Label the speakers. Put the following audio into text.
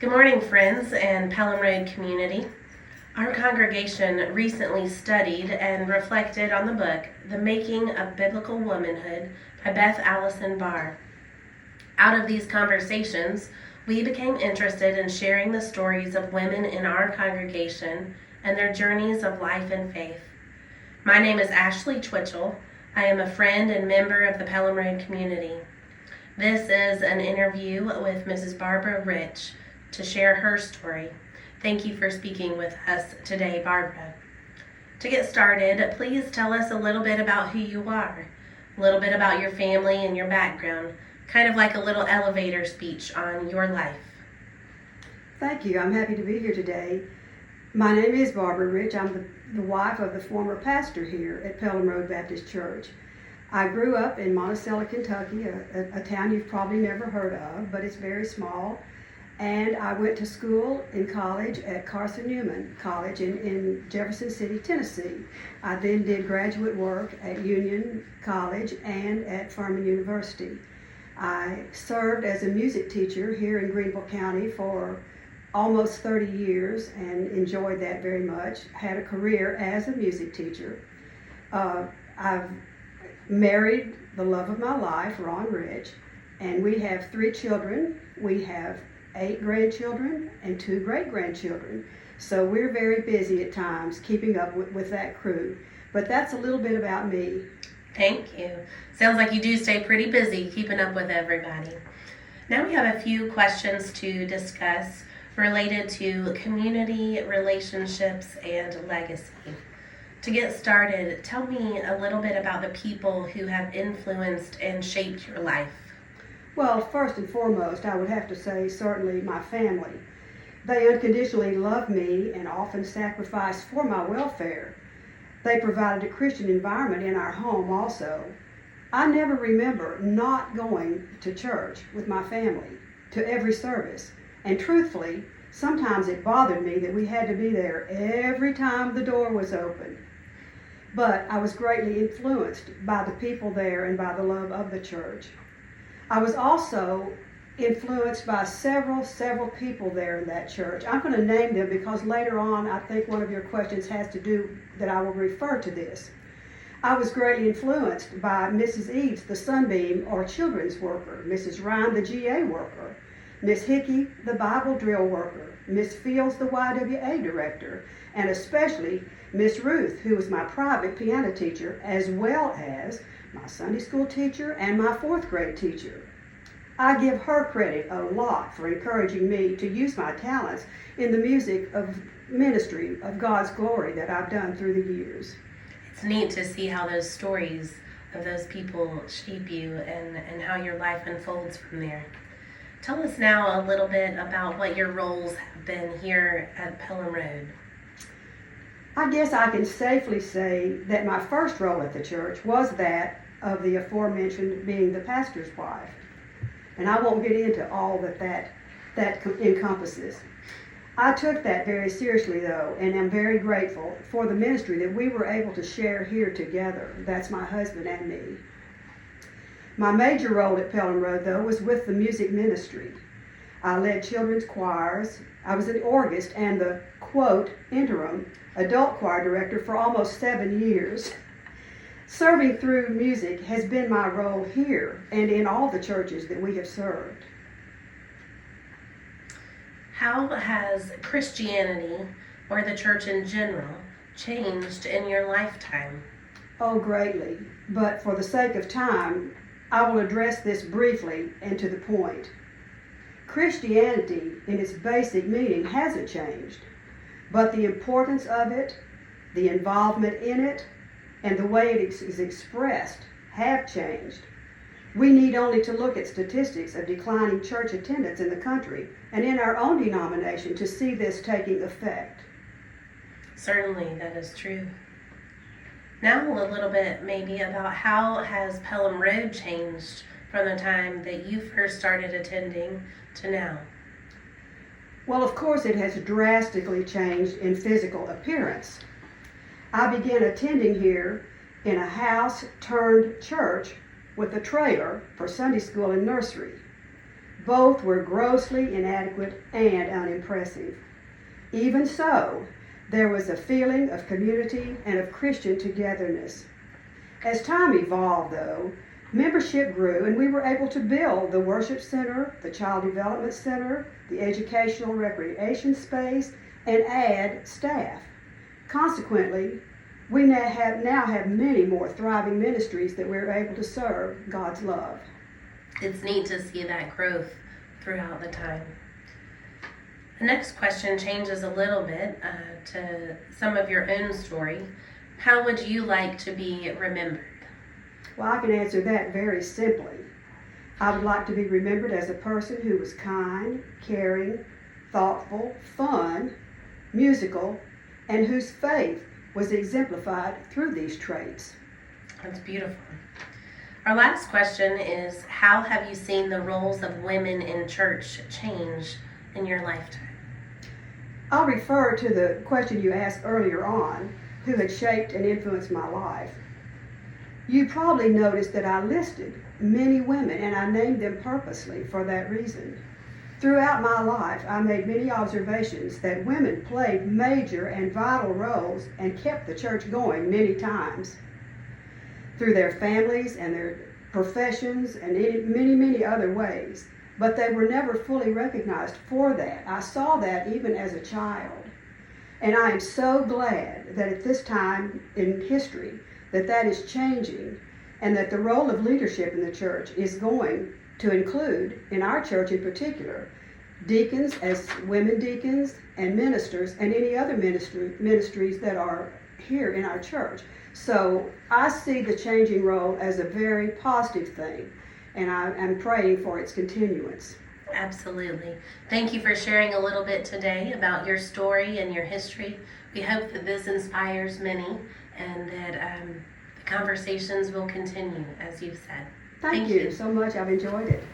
Speaker 1: Good morning, friends and Pelham Road community. Our congregation recently studied and reflected on the book, The Making of Biblical Womanhood by Beth Allison Barr. Out of these conversations, we became interested in sharing the stories of women in our congregation and their journeys of life and faith. My name is Ashley Twitchell. I am a friend and member of the Pelham Road community. This is an interview with Mrs. Barbara Rich to share her story. Thank you for speaking with us today, Barbara. To get started, please tell us a little bit about who you are, a little bit about your family and your background, kind of like a little elevator speech on your life.
Speaker 2: Thank you. I'm happy to be here today. My name is Barbara Rich. I'm the wife of the former pastor here at Pelham Road Baptist Church. I grew up in Monticello, Kentucky, a town you've probably never heard of, but it's very small. And I went to school in college at Carson Newman College in Jefferson City, Tennessee. I then did graduate work at Union College and at Furman University. I served as a music teacher here in Greenville County for almost 30 years and enjoyed that very much. Had a career as a music teacher. I've married the love of my life, Ron Rich, and we have 3 children. We have 8 grandchildren and 2 great-grandchildren. So we're very busy at times keeping up with that crew. But that's a little bit about me.
Speaker 1: Thank you. Sounds like you do stay pretty busy keeping up with everybody. Now we have a few questions to discuss related to community, relationships, and legacy. To get started, tell me a little bit about the people who have influenced and shaped your life.
Speaker 2: Well, first and foremost, I would have to say certainly my family. They unconditionally love me and often sacrifice for my welfare. They provided a Christian environment in our home also. I never remember not going to church with my family to every service. And truthfully, sometimes it bothered me that we had to be there every time the door was open. But I was greatly influenced by the people there and by the love of the church. I was also influenced by several people there in that church. I'm going to name them because later on I think one of your questions has to do that I will refer to this. I was greatly influenced by Mrs. Eads, the Sunbeam or children's worker, Mrs. Ryan, the GA worker, Miss Hickey, the Bible drill worker, Miss Fields, the YWA director, and especially Miss Ruth, who was my private piano teacher, as well as my Sunday school teacher and my 4th grade teacher. I give her credit a lot for encouraging me to use my talents in the music of ministry of God's glory that I've done through the years.
Speaker 1: It's neat to see how those stories of those people shape you and how your life unfolds from there. Tell us now a little bit about what your roles have been here at Pelham Road.
Speaker 2: I guess I can safely say that my first role at the church was that of the aforementioned being the pastor's wife. And I won't get into all that encompasses. I took that very seriously though, and am very grateful for the ministry that we were able to share here together. That's my husband and me. My major role at Pelham Road though was with the music ministry. I led children's choirs. I was an organist and the, quote, interim adult choir director for almost 7 years. Serving through music has been my role here and in all the churches that we have served.
Speaker 1: How has Christianity, or the church in general, changed in your lifetime?
Speaker 2: Oh, greatly. But for the sake of time, I will address this briefly and to the point. Christianity, in its basic meaning, hasn't changed, but the importance of it, the involvement in it, and the way it is expressed have changed. We need only to look at statistics of declining church attendance in the country and in our own denomination to see this taking effect.
Speaker 1: Certainly, that is true. Now a little bit maybe about how has Pelham Road changed from the time that you first started attending to now?
Speaker 2: Well, of course, it has drastically changed in physical appearance. I began attending here in a house turned church with a trailer for Sunday school and nursery. Both were grossly inadequate and unimpressive. Even so, there was a feeling of community and of Christian togetherness. As time evolved, though, membership grew and we were able to build the worship center, the child development center, the educational recreation space, and add staff. Consequently, we now have many more thriving ministries that we're able to serve God's love.
Speaker 1: It's neat to see that growth throughout the time. The next question changes a little bit to some of your own story. How would you like to be remembered?
Speaker 2: Well, I can answer that very simply. I would like to be remembered as a person who was kind, caring, thoughtful, fun, musical, and whose faith was exemplified through these traits.
Speaker 1: That's beautiful. Our last question is, how have you seen the roles of women in church change in your lifetime?
Speaker 2: I'll refer to the question you asked earlier on, who had shaped and influenced my life. You probably noticed that I listed many women, and I named them purposely for that reason. Throughout my life, I made many observations that women played major and vital roles and kept the church going many times through their families and their professions and in many other ways. But they were never fully recognized for that. I saw that even as a child. And I am so glad that at this time in history that is changing, and that the role of leadership in the church is going to include, in our church in particular, deacons as women deacons and ministers and any other ministries that are here in our church. So I see the changing role as a very positive thing, and I'm praying for its continuance.
Speaker 1: Absolutely. Thank you for sharing a little bit today about your story and your history. We hope that this inspires many and that the conversations will continue, as you've said.
Speaker 2: Thank you so much. I've enjoyed it.